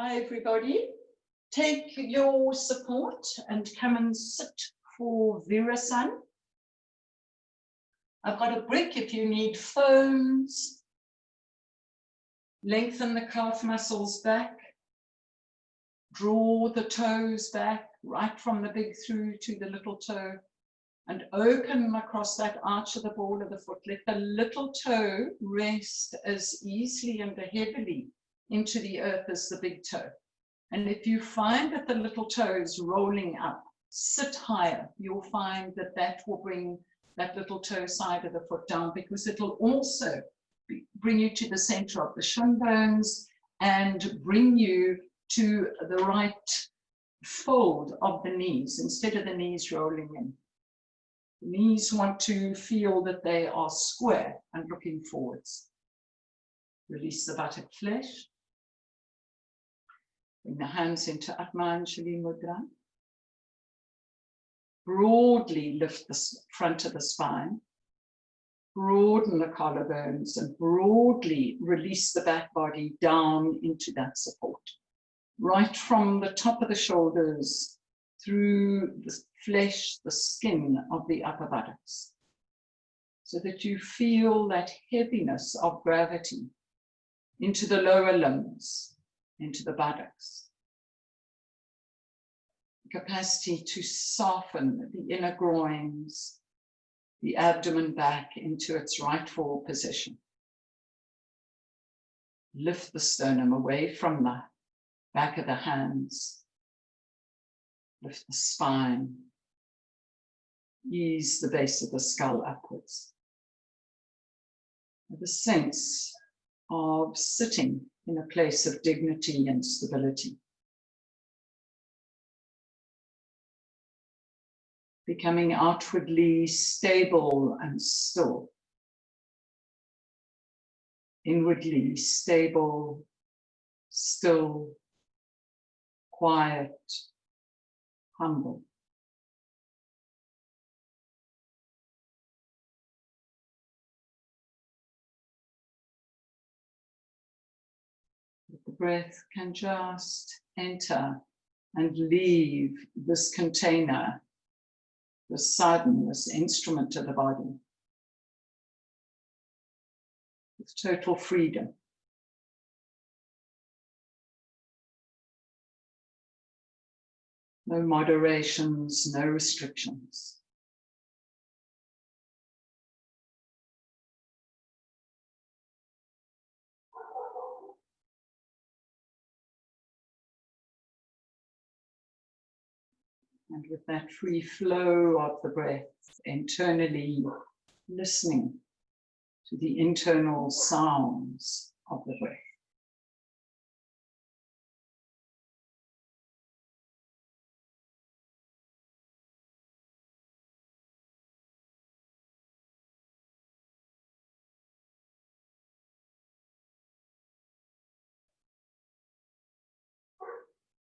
Hi, everybody. Take your support and come and sit for Virasana. I've got a brick if you need phones. Lengthen the calf muscles back. Draw the toes back, right from the big through to the little toe. And open across that arch of the ball of the foot. Let the little toe rest as easily and heavily into the earth as the big toe. And if you find that the little toe is rolling up, sit higher. You'll find that that will bring that little toe side of the foot down, because it'll also bring you to the center of the shin bones and bring you to the right fold of the knees instead of the knees rolling in. The knees want to feel that they are square and looking forwards. Release the buttock flesh. Bring the hands into Atmanjali Mudra. Broadly lift the front of the spine. Broaden the collarbones and broadly release the back body down into that support. Right from the top of the shoulders through the flesh, the skin of the upper buttocks, so that you feel that heaviness of gravity into the lower limbs, into the buttocks. Capacity to soften the inner groins, the abdomen back into its rightful position. Lift the sternum away from the back of the hands. Lift the spine. Ease the base of the skull upwards. With a sense of sitting in a place of dignity and stability. Becoming outwardly stable and still. Inwardly stable, still, quiet, humble. The breath can just enter and leave this container, this sadhan, this instrument of the body, with total freedom. No moderations, no restrictions. And with that free flow of the breath, internally listening to the internal sounds of the breath.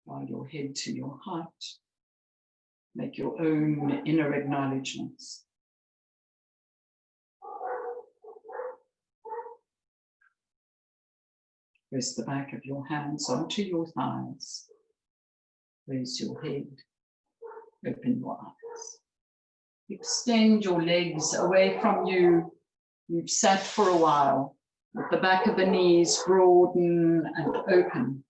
Bow your head to your heart. Make your own inner acknowledgements. Press the back of your hands onto your thighs. Raise your head. Open your eyes. Extend your legs away from you. You've sat for a while. Let the back of the knees broaden and open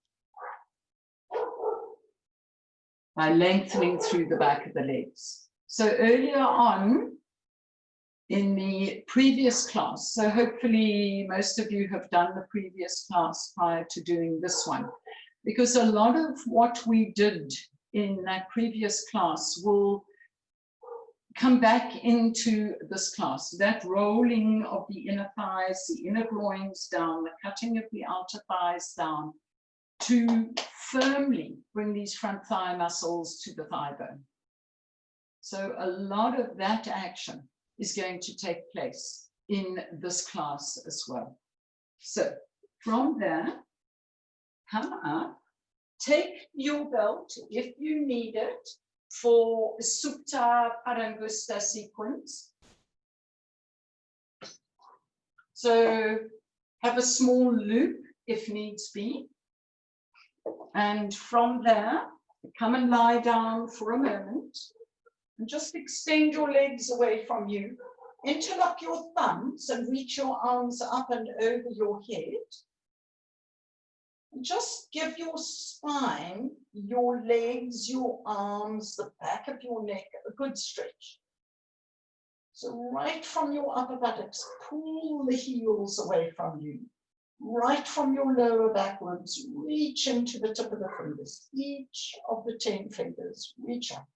by lengthening through the back of the legs. So earlier on in the previous class, so hopefully most of you have done the previous class prior to doing this one, because a lot of what we did in that previous class will come back into this class. That rolling of the inner thighs, the inner groins down, the cutting of the outer thighs down, to firmly bring these front thigh muscles to the thigh bone. So a lot of that action is going to take place in this class as well. So from there, come up, take your belt if you need it for Supta Parangusta sequence. So have a small loop if needs be. And from there, come and lie down for a moment and just extend your legs away from you. Interlock your thumbs and reach your arms up and over your head. And just give your spine, your legs, your arms, the back of your neck a good stretch. So right from your upper buttocks, pull the heels away from you. Right from your lower backwards, reach into the tip of the fingers. Each of the 10 fingers, reach up.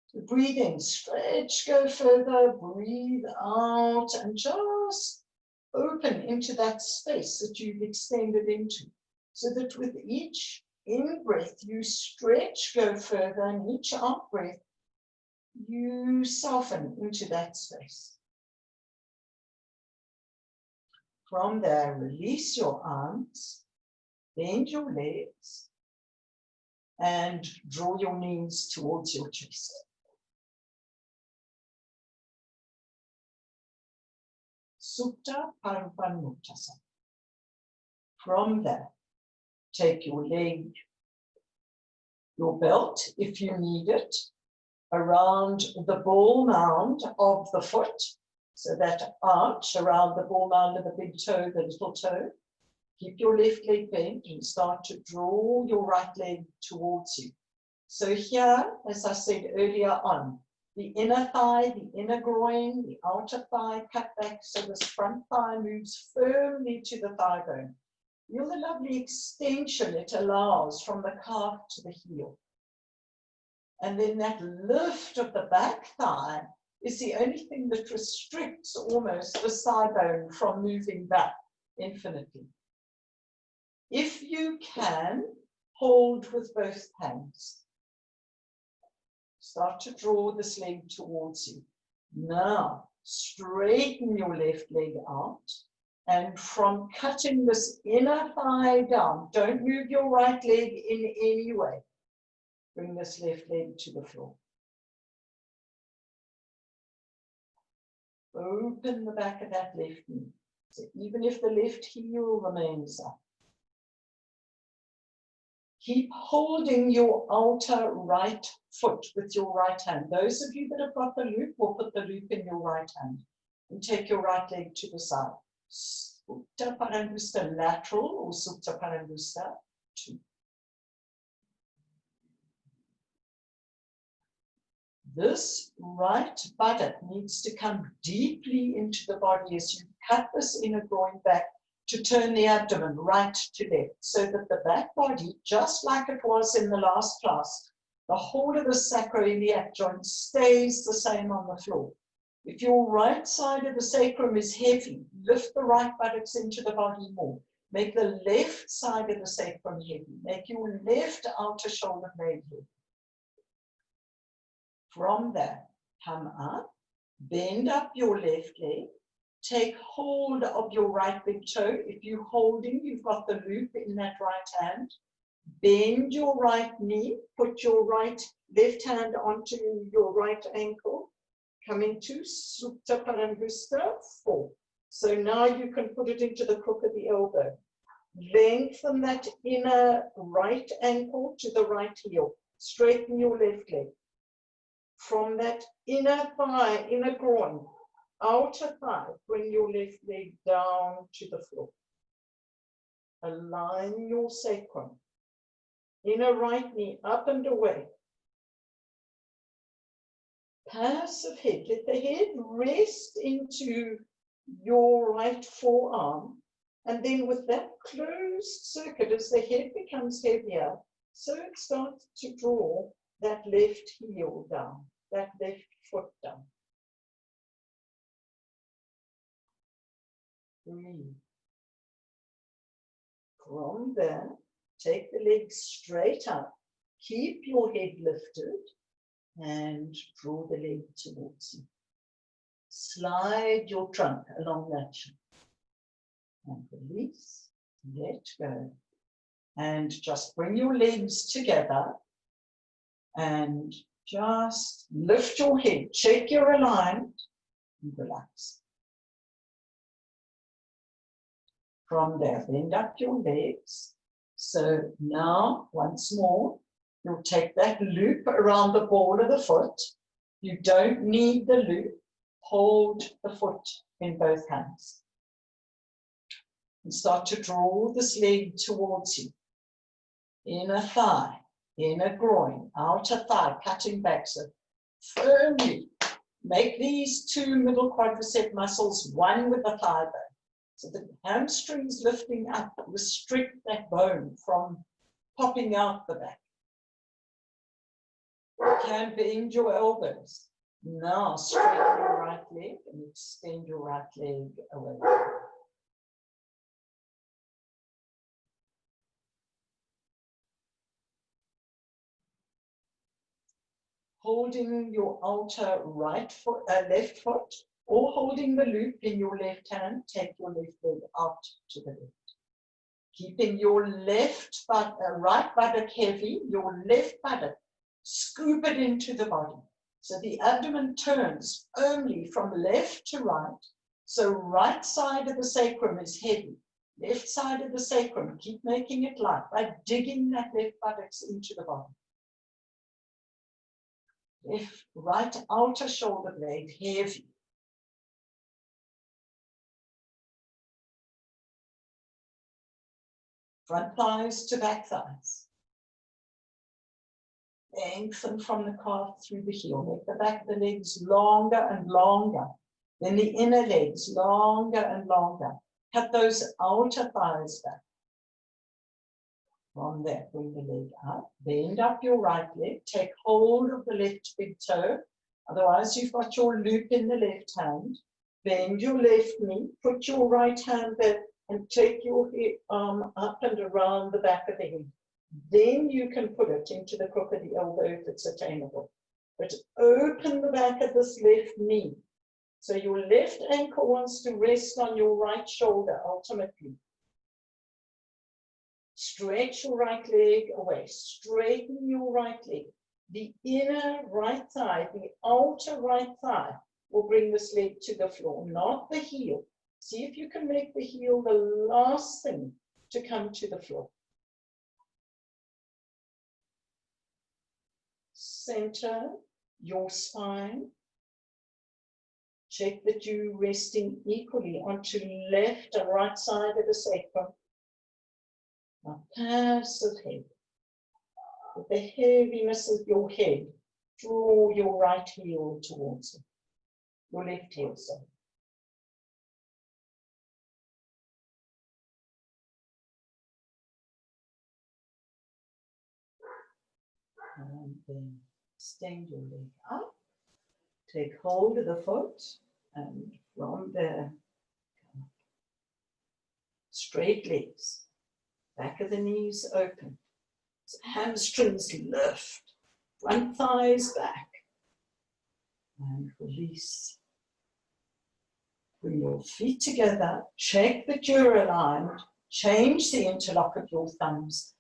So breathe in, stretch, go further, breathe out, and just open into that space that you've extended into. So that with each in-breath, you stretch, go further, and each out-breath, you soften into that space. From there, release your arms, bend your legs, and draw your knees towards your chest. Supta Parvanuttasana. From there, take your leg, your belt, if you need it, around the ball mound of the foot. So that arch around the ball mound of the big toe, the little toe. Keep your left leg bent and start to draw your right leg towards you. So here, as I said earlier on, the inner thigh, the inner groin, the outer thigh cut back so this front thigh moves firmly to the thigh bone. Feel the lovely extension it allows from the calf to the heel. And then that lift of the back thigh is the only thing that restricts almost the thigh bone from moving back infinitely. If you can, hold with both hands. Start to draw this leg towards you. Now, straighten your left leg out. And from cutting this inner thigh down, don't move your right leg in any way. Bring this left leg to the floor. Open the back of that left knee. So even if the left heel remains up, keep holding your outer right foot with your right hand. Those of you that have got the loop will put the loop in your right hand and take your right leg to the side. Supta Parangusta lateral or Supta Parangusta 2. This right buttock needs to come deeply into the body as you cut this inner groin back to turn the abdomen right to left, so that the back body, just like it was in the last class, the whole of the sacroiliac joint stays the same on the floor. If your right side of the sacrum is heavy, lift the right buttocks into the body more. Make the left side of the sacrum heavy. Make your left outer shoulder blade heavy. From there, come up, bend up your left leg, take hold of your right big toe. If you're holding, you've got the loop in that right hand. Bend your right knee, put your left hand onto your right ankle. Come into Supta Parangusta 4. So now you can put it into the crook of the elbow. Lengthen that inner right ankle to the right heel. Straighten your left leg. From that inner thigh, inner groin, outer thigh, bring your left leg down to the floor. Align your sacrum. Inner right knee up and away. Passive head. Let the head rest into your right forearm. And then with that closed circuit, as the head becomes heavier, so it starts to draw that left heel down, that left foot down. Breathe. From there, take the legs straight up, keep your head lifted, and draw the leg towards you. Slide your trunk along that shape. And release, let go. And just bring your legs together and just lift your head, check you're aligned, and relax. From there, bend up your legs. So now, once more, you'll take that loop around the ball of the foot. You don't need the loop. Hold the foot in both hands. And start to draw this leg towards you. Inner thigh, inner groin, outer thigh, cutting back. So firmly make these two middle quadricep muscles one with the thigh bone. So the hamstrings lifting up, restrict that bone from popping out the back. You can bend your elbows. Now straighten your right leg and extend your right leg away. Holding your outer right foot, left foot, or holding the loop in your left hand, take your left leg out to the left. Keeping your left right buttock heavy, your left buttock, scoop it into the body. So the abdomen turns only from left to right. So right side of the sacrum is heavy. Left side of the sacrum, keep making it light by digging that left buttocks into the body. Left, right outer shoulder blade heavy. Front thighs to back thighs. Lengthen from the calf through the heel. Make the back of the legs longer and longer. Then the inner legs longer and longer. Cut those outer thighs back. From there, bring the leg up. Bend up your right leg. Take hold of the left big toe. Otherwise, you've got your loop in the left hand. Bend your left knee. Put your right hand there and take your arm up and around the back of the head. Then you can put it into the crook of the elbow if it's attainable. But open the back of this left knee. So your left ankle wants to rest on your right shoulder ultimately. Stretch your right leg away. Straighten your right leg. The inner right thigh, the outer right thigh will bring this leg to the floor, not the heel. See if you can make the heel the last thing to come to the floor. Center your spine. Check that you're resting equally onto left and right side of the sacrum. Now, passive head. With the heaviness of your head, draw your right heel towards it. Your left heel, sorry. And then extend your leg up. Take hold of the foot, and from there, straight legs. Back of the knees open. So hamstrings lift. Front thighs back. And release. Bring your feet together. Check that you're aligned. Change the interlock of your thumbs.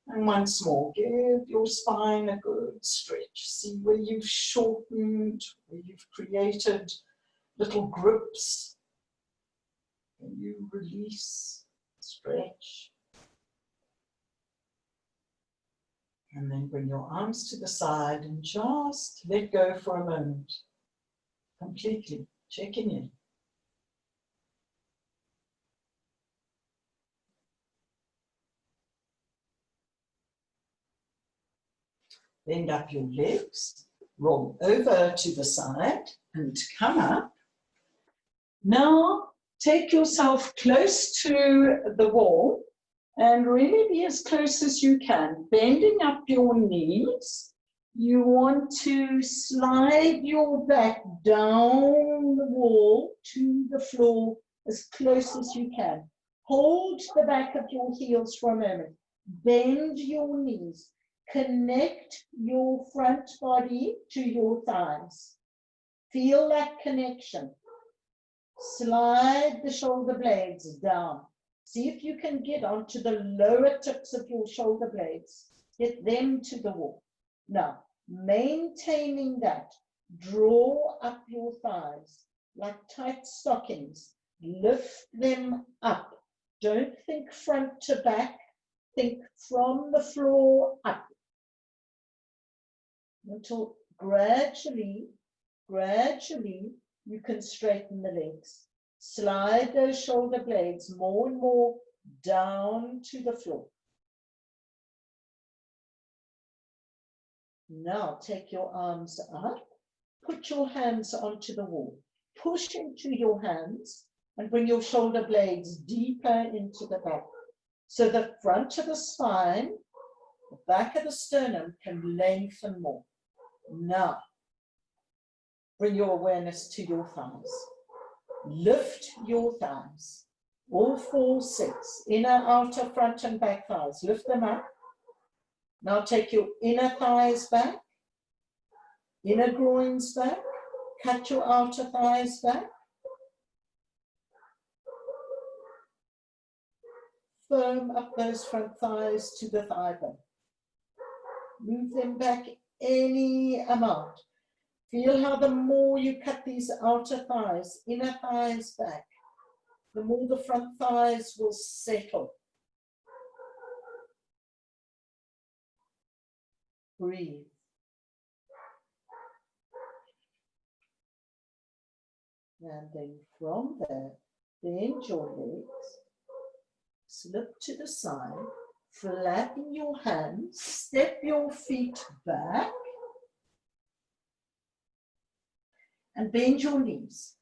And once more, give your spine a good stretch. See where you've shortened, where you've created little grips. And you release, stretch. And then bring your arms to the side and just let go for a moment. Completely checking in. Bend up your legs, roll over to the side and come up. Now take yourself close to the wall and really be as close as you can. Bending up your knees, you want to slide your back down the wall to the floor as close as you can. Hold the back of your heels for a moment. Bend your knees. Connect your front body to your thighs. Feel that connection. Slide the shoulder blades down. See if you can get onto the lower tips of your shoulder blades. Get them to the wall. Now, maintaining that, draw up your thighs like tight stockings. Lift them up Don't think front to back. Think from the floor up. Until gradually you can straighten the legs. Slide those shoulder blades more and more down to the floor. Now take your arms up, put your hands onto the wall. Push into your hands and bring your shoulder blades deeper into the back. So the front of the spine, the back of the sternum can lengthen more. Now, bring your awareness to your thighs. Lift your thighs. All 4, 6, inner, outer, front and back thighs. Lift them up. Now take your inner thighs back, inner groins back, cut your outer thighs back. Firm up those front thighs to the thigh bone. Move them back any amount. Feel how the more you cut these outer thighs, inner thighs back, the more the front thighs will settle. Breathe. And then from there, bend your legs, slip to the side, flatten your hands, step your feet back, and bend your knees.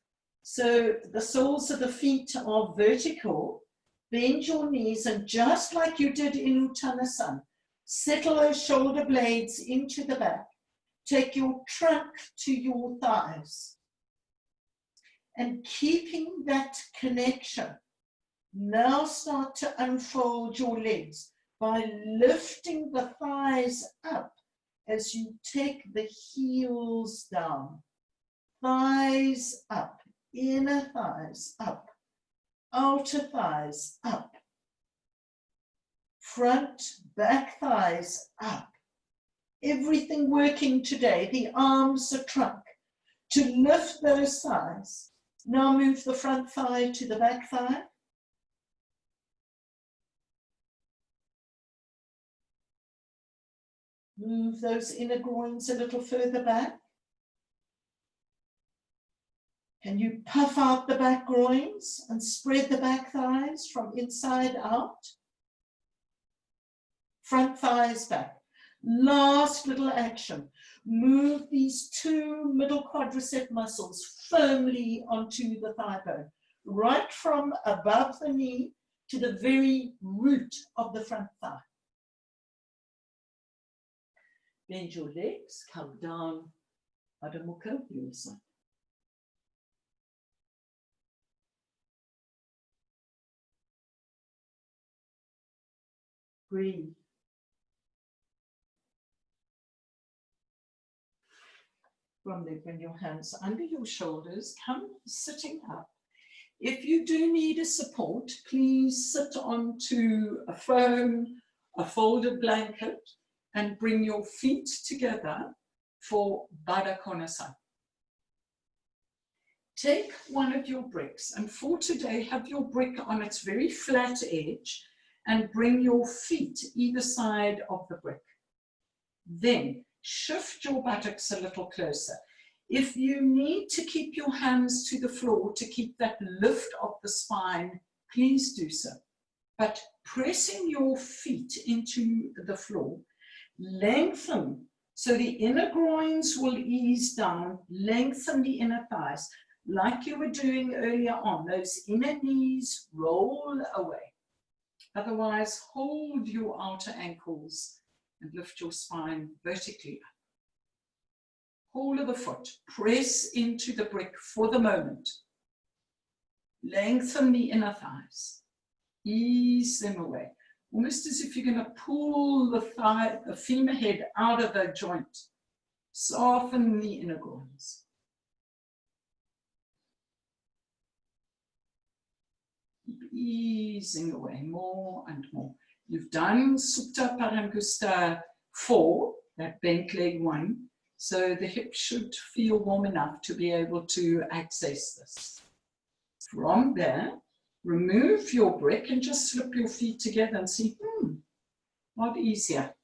So the soles of the feet are vertical. Bend your knees, and just like you did in Uttanasana, settle those shoulder blades into the back. Take your trunk to your thighs. And keeping that connection, now start to unfold your legs by lifting the thighs up as you take the heels down. Thighs up, inner thighs up, outer thighs up. Front, back thighs up. Everything working today, the arms, the trunk, to lift those thighs. Now move the front thigh to the back thigh. Move those inner groins a little further back. Can you puff out the back groins and spread the back thighs from inside out? Front thighs back. Last little action. Move these 2 middle quadricep muscles firmly onto the thigh bone, right from above the knee to the very root of the front thigh. Bend your legs, come down, Adho Mukha, your side. Breathe. From there, bring your hands under your shoulders, come sitting up. If you do need a support, please sit onto a foam, a folded blanket, and bring your feet together for Baddha Konasana. Take one of your bricks, and for today, have your brick on its very flat edge, and bring your feet either side of the brick. Then shift your buttocks a little closer. If you need to keep your hands to the floor to keep that lift of the spine, please do so. But pressing your feet into the floor, lengthen so the inner groins will ease down, lengthen the inner thighs like you were doing earlier on. Those inner knees roll away. Otherwise, hold your outer ankles and lift your spine vertically up. Whole of the foot, press into the brick for the moment. Lengthen the inner thighs. Ease them away. Almost as if you're going to pull the femur head out of the joint. Soften the inner groins. Keep easing away more and more. You've done Supta Paramgusta 4, that bent leg 1. So the hip should feel warm enough to be able to access this. From there, remove your brick and just slip your feet together and see, what easier.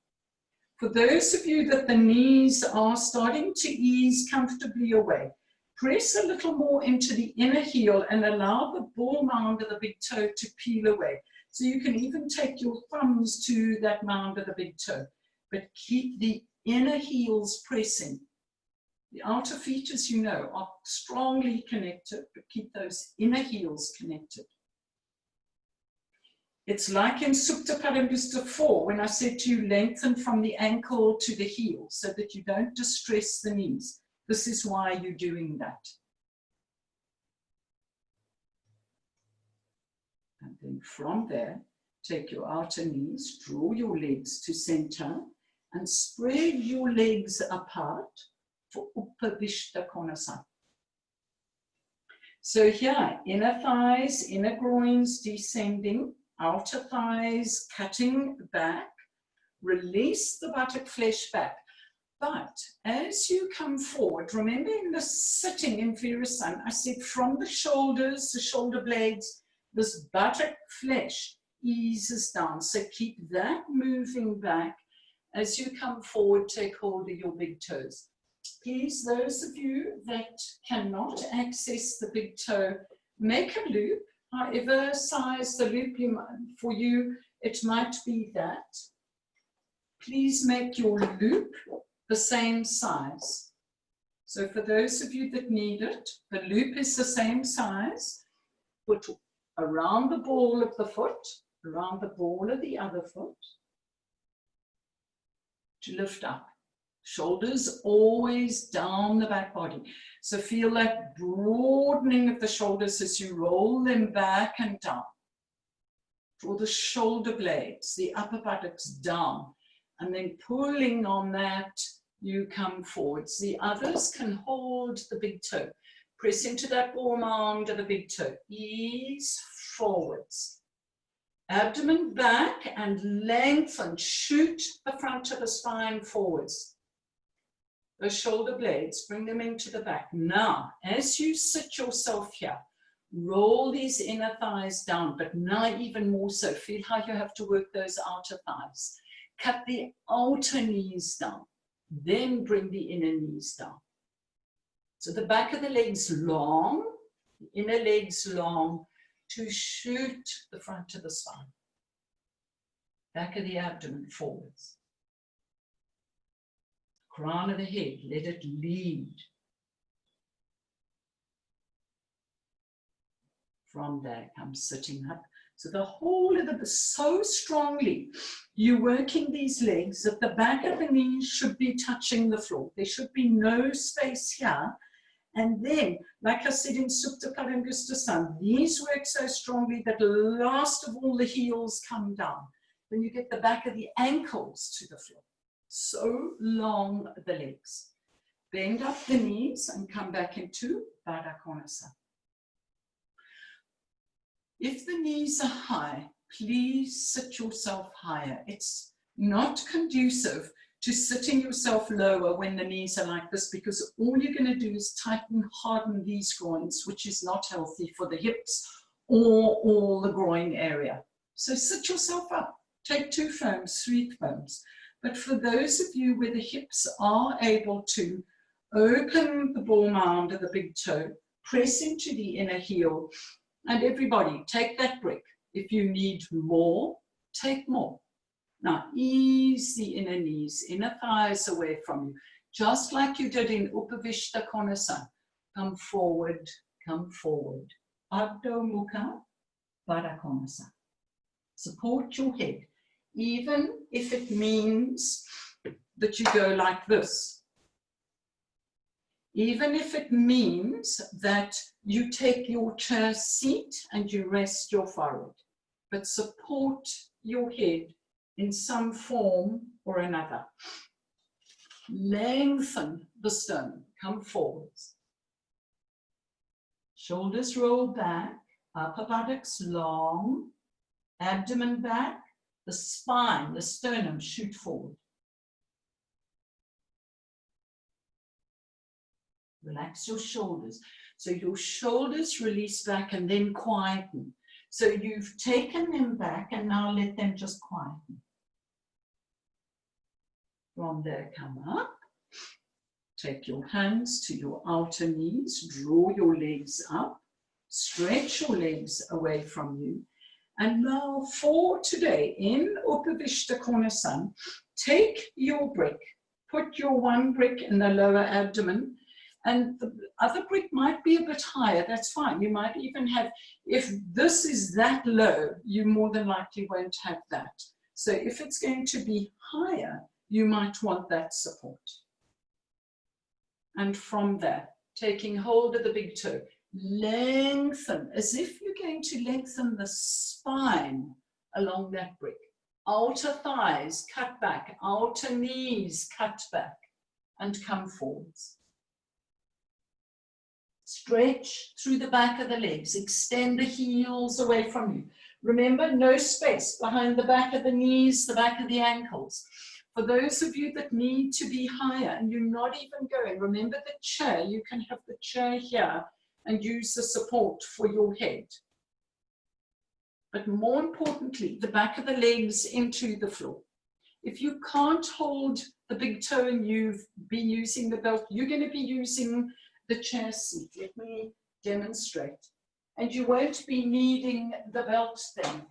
For those of you that the knees are starting to ease comfortably away, press a little more into the inner heel and allow the ball mound of the big toe to peel away. So you can even take your thumbs to that mound of the big toe, but keep the inner heels pressing. The outer feet, as you know, are strongly connected, but keep those inner heels connected. It's like in Supta Parambusta 4, when I said to you, lengthen from the ankle to the heel so that you don't distress the knees. This is why you're doing that. And then from there, take your outer knees, draw your legs to center, and spread your legs apart for Upavishta Konasana. So here, inner thighs, inner groins descending, outer thighs cutting back, release the buttock flesh back. But as you come forward, remember in the sitting in Virasana, I said from the shoulders, the shoulder blades, this buttock flesh eases down. So keep that moving back. As you come forward, take hold of your big toes. Please, those of you that cannot access the big toe, make a loop. However size the loop for you, it might be that. Please make your loop the same size. So for those of you that need it, the loop is the same size. Put around the ball of the foot, around the ball of the other foot, to lift up. Shoulders always down the back body. So feel that broadening of the shoulders as you roll them back and down. Draw the shoulder blades, the upper buttocks down, and then pulling on that, you come forwards. The others can hold the big toe. Press into that ball mound of the big toe. Ease forwards. Abdomen back and lengthen. Shoot the front of the spine forwards. Those shoulder blades, bring them into the back. Now, as you sit yourself here, roll these inner thighs down, but now even more so. Feel how you have to work those outer thighs. Cut the outer knees down, then bring the inner knees down. So the back of the legs long, the inner legs long, to shoot the front of the spine. Back of the abdomen forwards. Crown of the head, let it lead. From there, come sitting up. So the whole of the, so strongly, you're working these legs that the back of the knees should be touching the floor. There should be no space here. And then, like I said in Supta Parambusta, these work so strongly that last of all the heels come down. Then you get the back of the ankles to the floor. So long the legs. Bend up the knees and come back into Baddha Konasana. If the knees are high, please sit yourself higher. It's not conducive to sitting yourself lower when the knees are like this, because all you're going to do is tighten, harden these groins, which is not healthy for the hips or all the groin area. So sit yourself up. Take 2 firms, 3 firms. But for those of you where the hips are able to, open the ball mound of the big toe, press into the inner heel, and everybody take that brick. If you need more, take more. Now ease the inner knees, inner thighs away from you, just like you did in Upavishta Konasana. Come forward, come forward. Adho Mukha Baddha Konasana. Support your head, even if it means that you go like this. Even if it means that you take your chair seat and you rest your forehead, but support your head in some form or another. Lengthen the sternum, come forwards. Shoulders roll back, upper buttocks long, abdomen back, the spine, the sternum shoot forward. Relax your shoulders. So your shoulders release back and then quieten. So you've taken them back and now let them just quieten. From there, come up. Take your hands to your outer knees. Draw your legs up. Stretch your legs away from you. And now for today, in Upavishta Konasana, take your brick. Put your one brick in the lower abdomen. And the other brick might be a bit higher, that's fine. You might even have, if this is that low, you more than likely won't have that. So if it's going to be higher, you might want that support. And from there, taking hold of the big toe, lengthen, as if you're going to lengthen the spine along that brick. Outer thighs, cut back. Outer knees, cut back. And come forwards. Stretch through the back of the legs. Extend the heels away from you. Remember, no space behind the back of the knees, the back of the ankles. For those of you that need to be higher and you're not even going, remember the chair. You can have the chair here and use the support for your head. But more importantly, the back of the legs into the floor. If you can't hold the big toe and you've been using the belt, you're going to be using the chair seat. Let me demonstrate. And you won't be needing the belt then.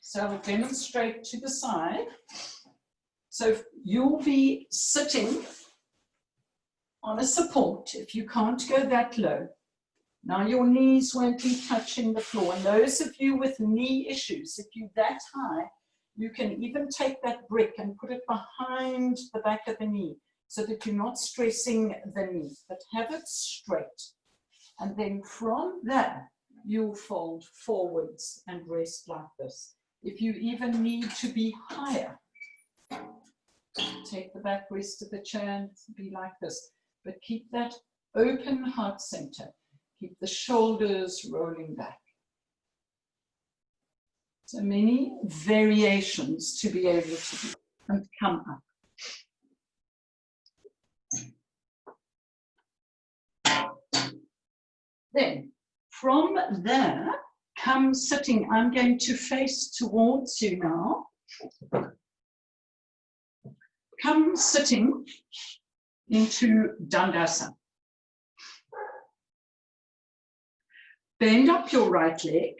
So I'll demonstrate to the side. So you'll be sitting on a support if you can't go that low. Now your knees won't be touching the floor. And those of you with knee issues, if you're that high, you can even take that brick and put it behind the back of the knee so that you're not stressing the knee, but have it straight. And then from there, you'll fold forwards and rest like this. If you even need to be higher, take the back rest of the chair and be like this. But keep that open heart center. Keep the shoulders rolling back. So many variations to be able to do. And come up. Then, from there, come sitting. I'm going to face towards you now. Come sitting into Dandasana. Bend up your right leg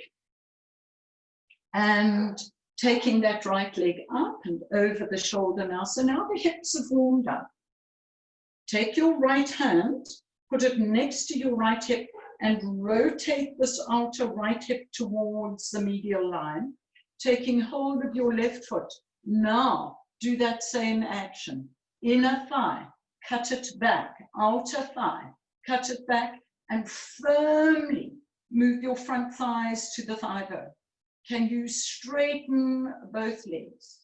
and taking that right leg up and over the shoulder now. So now the hips have warmed up. Take your right hand, put it next to your right hip and rotate this outer right hip towards the medial line, taking hold of your left foot. Now do that same action. Inner thigh, cut it back. Outer thigh, cut it back and firmly move your front thighs to the thigh bone. Can you straighten both legs?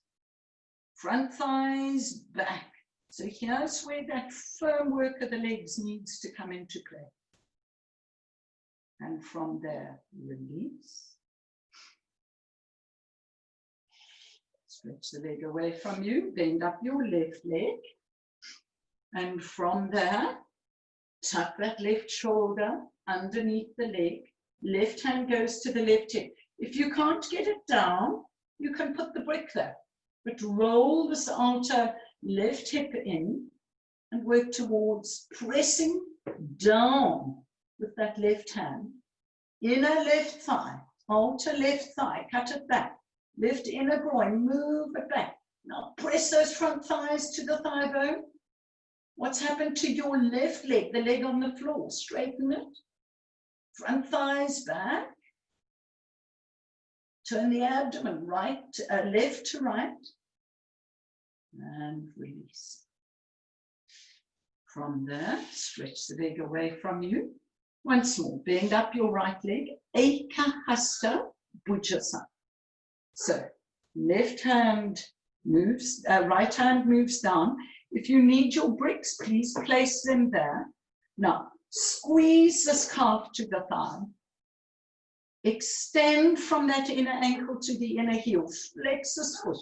Front thighs back. So here's where that firm work of the legs needs to come into play. And from there, release. Stretch the leg away from you. Bend up your left leg. And from there, tuck that left shoulder underneath the leg. Left hand goes to the left hip. If you can't get it down, you can put the brick there. But roll this outer left hip in and work towards pressing down with that left hand. Inner left thigh, outer left thigh, cut it back. Lift inner groin, move it back. Now press those front thighs to the thigh bone. What's happened to your left leg, the leg on the floor? Straighten it. Front thighs back. Turn the abdomen left to right. And release. From there, stretch the leg away from you. Once more, bend up your right leg. Ekahasta Bhujasana. So, left hand moves, right hand moves down. If you need your bricks, please place them there. Now, squeeze this calf to the thigh. Extend from that inner ankle to the inner heel. Flex this foot.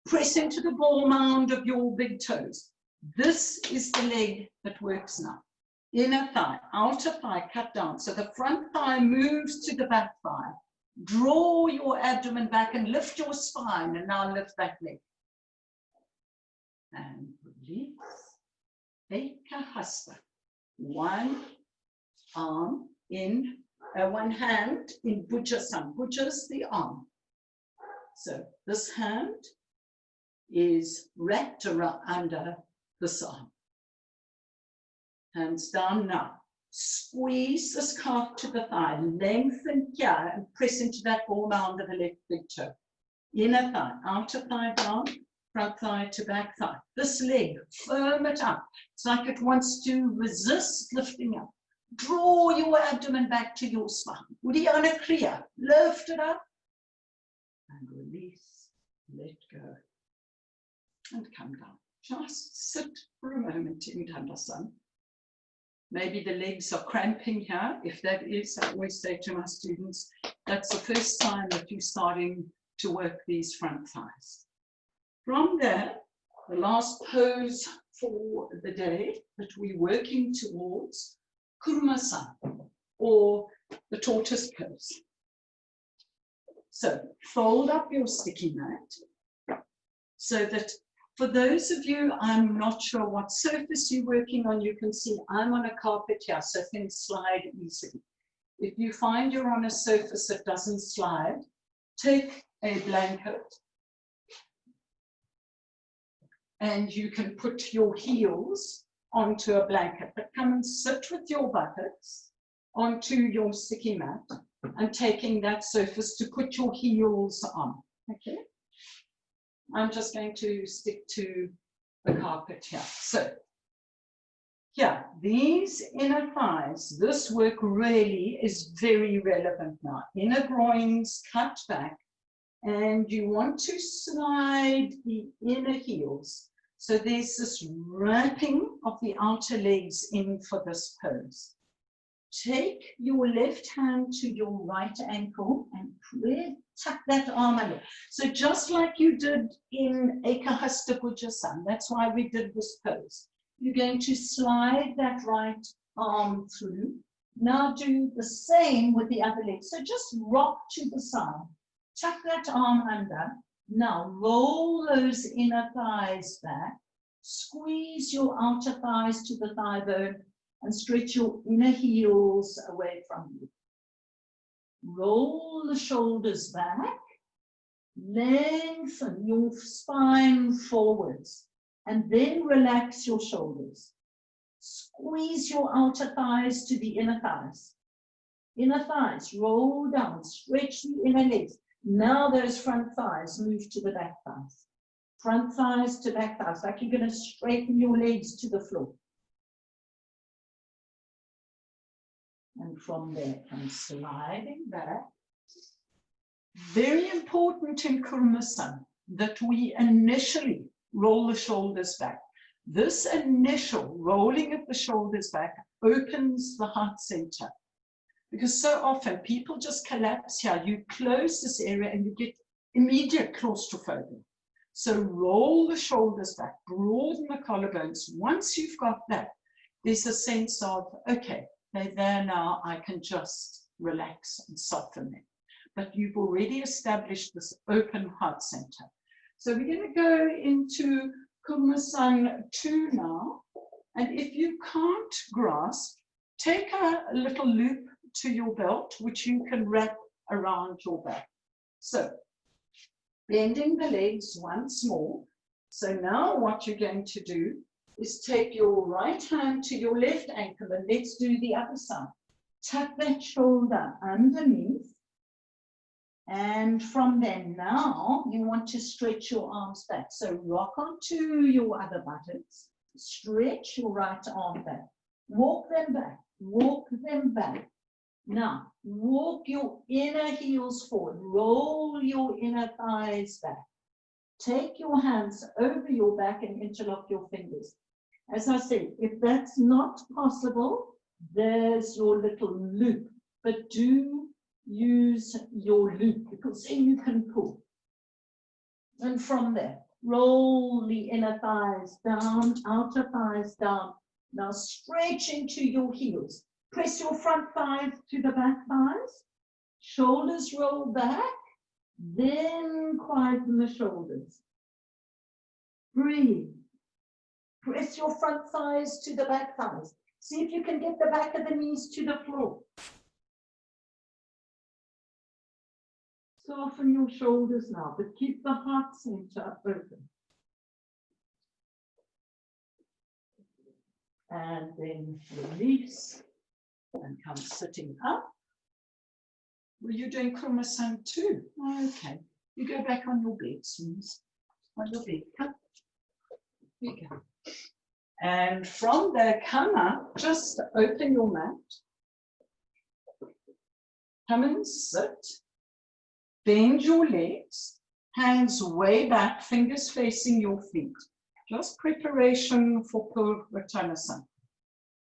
Press into the ball mound of your big toes. This is the leg that works now. inner thigh, outer thigh, cut down. So the front thigh moves to the back thigh. Draw your abdomen back and lift your spine, and now lift that leg. And release. Ekahasta. One arm in, one hand in Bujasana. Buja is the arm. So this hand is wrapped around under this arm. Hands down now. Squeeze this calf to the thigh. Lengthen here and press into that ball under the left big toe. Inner thigh, outer thigh down, front thigh to back thigh. This leg, firm it up. It's like it wants to resist lifting up. Draw your abdomen back to your spine. Uddiyana Kriya. Lift it up and release. Let go. And come down. Just sit for a moment in Dandasana. Maybe the legs are cramping here. If that is, I always say to my students, that's the first sign that you're starting to work these front thighs. From there, the last pose for the day that we're working towards, Kurmasana, or the tortoise pose. So fold up your sticky mat so that for those of you, I'm not sure what surface you're working on, you can see I'm on a carpet here, so things slide easily. If you find you're on a surface that doesn't slide, take a blanket and you can put your heels onto a blanket, but come and sit with your buttocks onto your sticky mat and taking that surface to put your heels on, okay? I'm just going to stick to the carpet here. So, here, these inner thighs, this work really is very relevant now. Inner groins cut back, and you want to slide the inner heels. So there's this wrapping of the outer legs in for this pose. Take your left hand to your right ankle and tuck that arm under. So just like you did in Ekahasta Bujasana, that's why we did this pose. You're going to slide that right arm through. Now do the same with the other leg. So just rock to the side. Tuck that arm under. Now roll those inner thighs back. Squeeze your outer thighs to the thigh bone and stretch your inner heels away from you. Roll the shoulders back, lengthen your spine forwards, and then relax your shoulders. Squeeze your outer thighs to the inner thighs. Inner thighs, roll down, stretch the inner legs. Now those front thighs move to the back thighs. Front thighs to back thighs, like you're going to straighten your legs to the floor. And from there, come sliding back. Very important in Kurmasana that we initially roll the shoulders back. This initial rolling of the shoulders back opens the heart center. Because so often people just collapse here. You close this area and you get immediate claustrophobia. So roll the shoulders back, broaden the collarbones. Once you've got that, there's a sense of, okay, they're there now, I can just relax and soften them. But you've already established this open heart center. So we're going to go into Kurmasana 2 now. And if you can't grasp, take a little loop to your belt, which you can wrap around your back. So bending the legs once more. So now what you're going to do is take your right hand to your left ankle, and let's do the other side. Tuck that shoulder underneath. And from there now, you want to stretch your arms back. So rock onto your other buttocks. Stretch your right arm back. Walk them back. Walk them back. Now, walk your inner heels forward. Roll your inner thighs back. Take your hands over your back and interlock your fingers. As I said, if that's not possible, there's your little loop. But do use your loop because then you can pull. And from there, roll the inner thighs down, outer thighs down. Now stretch into your heels. Press your front thighs to the back thighs. Shoulders roll back. Then quieten the shoulders. Breathe. Press your front thighs to the back thighs. See if you can get the back of the knees to the floor. Soften your shoulders now, but keep the heart center open. And then release and come sitting up. Were you doing Kurmasan too? Okay. You go back on your bed, Suze. On your bed. Come. Here you go. And from there, come up, just open your mat. Come and sit. Bend your legs, hands way back, fingers facing your feet. Just preparation for Purvattanasana.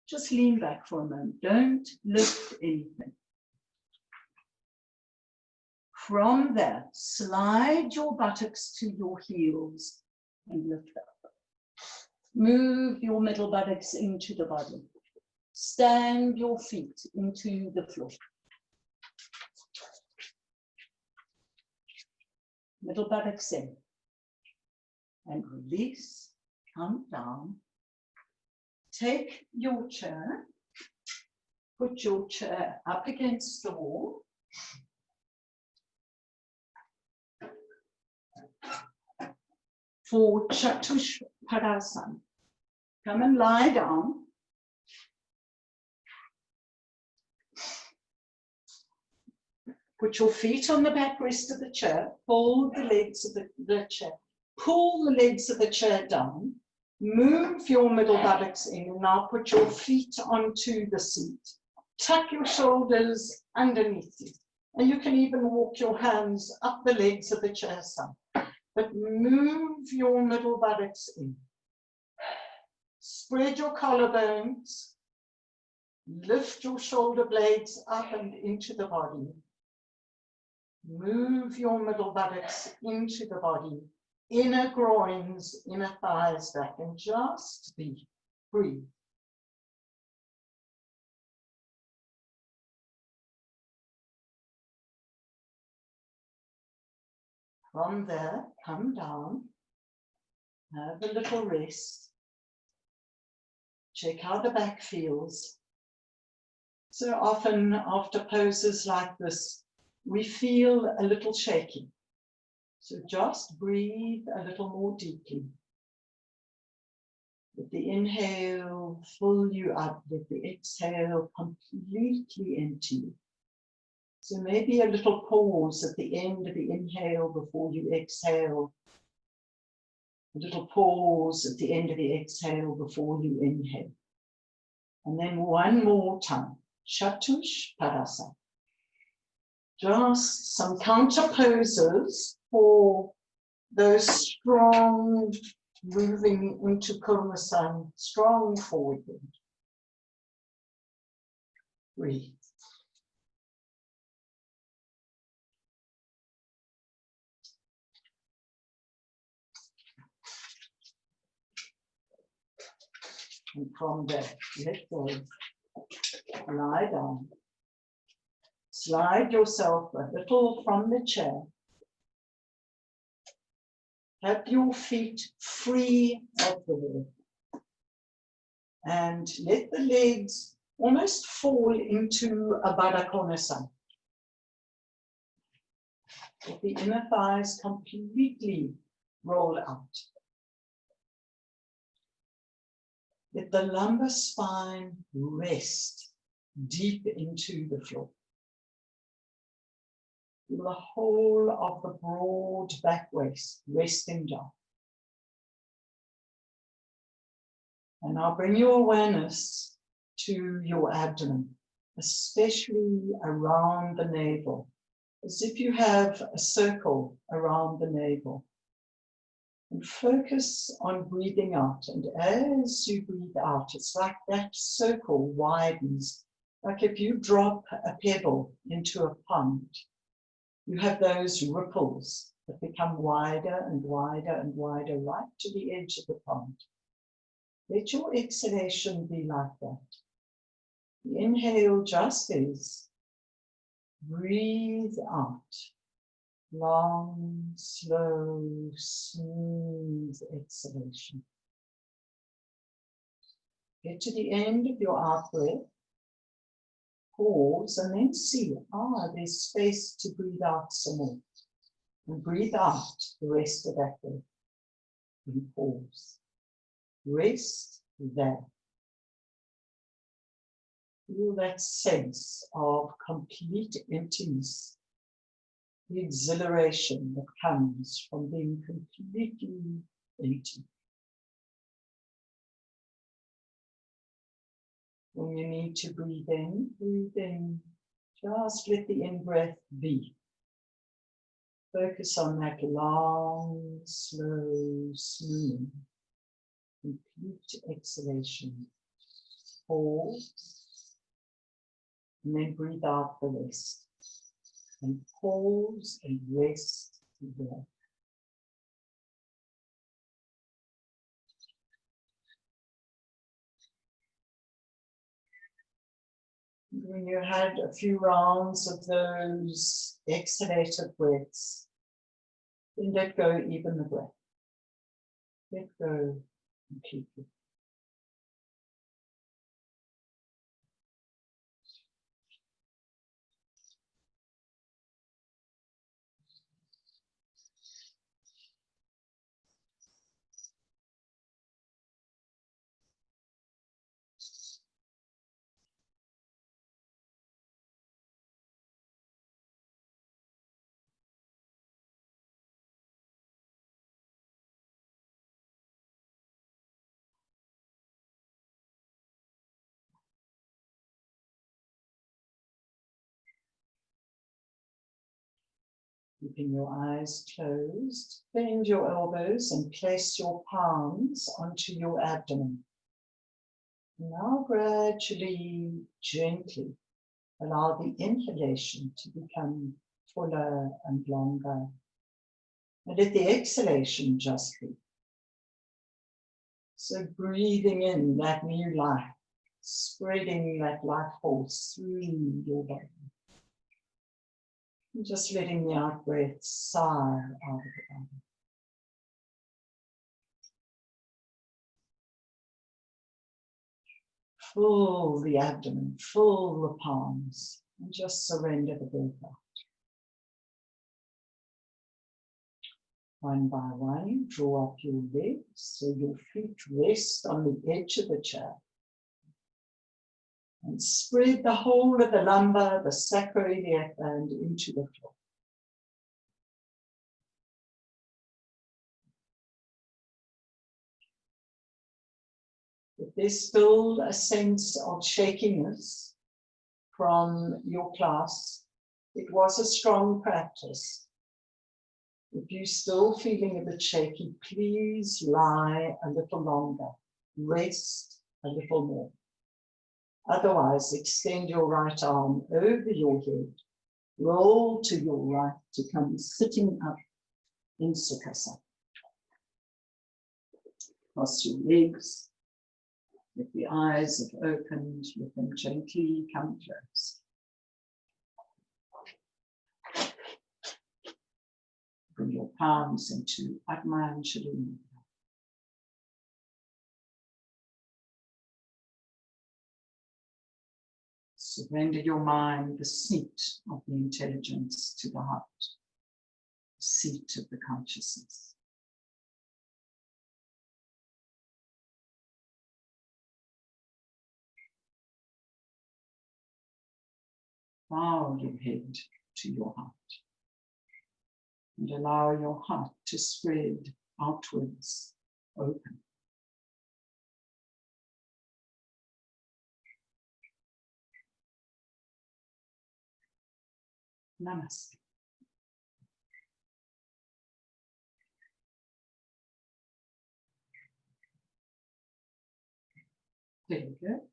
Just lean back for a moment. Don't lift anything. From there, slide your buttocks to your heels and lift up. Move your middle buttocks into the body. Stand your feet into the floor. Middle buttocks in. And release, come down. Take your chair. Put your chair up against the wall. For Chatushpadasana. Come and lie down. Put your feet on the backrest of the chair. Hold the legs of the chair. Pull the legs of the chair down. Move your middle buttocks in. And now put your feet onto the seat. Tuck your shoulders underneath you. And you can even walk your hands up the legs of the chair some. But move your middle buttocks in. Spread your collarbones. Lift your shoulder blades up and into the body. Move your middle buttocks into the body. Inner groins, inner thighs back, and just breathe. From there, come down, have a little rest. Check how the back feels. So often after poses like this, we feel a little shaky. So just breathe a little more deeply. Let the inhale fill you up, let the exhale completely empty you. So maybe a little pause at the end of the inhale before you exhale. A little pause at the end of the exhale before you inhale. And then one more time. Chatushpadasana. Just some counter poses for those strong moving into Kurmasan, strong forward bend. Breathe. And from there, let go. Lie down. Slide yourself a little from the chair. Have your feet free of the wall. And let the legs almost fall into a Baddha Konasana. Let the inner thighs completely roll out. Let the lumbar spine rest deep into the floor. Feel the whole of the broad back waist resting down. And now bring your awareness to your abdomen, especially around the navel, as if you have a circle around the navel. And focus on breathing out. And as you breathe out, it's like that circle widens. Like if you drop a pebble into a pond, you have those ripples that become wider and wider and wider right to the edge of the pond. Let your exhalation be like that. The inhale just is. Breathe out. Long, slow, smooth exhalation. Get to the end of your out breath. Pause and then see, there's space to breathe out some more. And breathe out the rest of that breath. And pause. Rest there. Feel that sense of complete emptiness, the exhilaration that comes from being completely empty. When you need to breathe in, just let the in-breath be. Focus on that long, slow, smooth, complete exhalation. Pause. And then breathe out the rest. And pause and rest there. When you had a few rounds of those exhalated breaths, then let go even the breath. Let go completely. Keeping your eyes closed, bend your elbows and place your palms onto your abdomen. Now gradually, gently, allow the inhalation to become fuller and longer. And let the exhalation just be. So breathing in that new life, spreading that life force through your body. And just letting the out breath sigh out of the body. Full the abdomen, full the palms, and just surrender the breath out. One by one, draw up your legs so your feet rest on the edge of the chair. And spread the whole of the lumbar, the sacroiliac band into the floor. If there's still a sense of shakiness from your class, it was a strong practice. If you're still feeling a bit shaky, please lie a little longer. Rest a little more. Otherwise, extend your right arm over your head. Roll to your right to come sitting up in Sukhasana. Cross your legs. If the eyes have opened, let them gently come close. Bring your palms into Padma Anjali. Surrender your mind, the seat of the intelligence, to the heart, the seat of the consciousness. Bow your head to your heart and allow your heart to spread outwards, open. Namaste. There you go.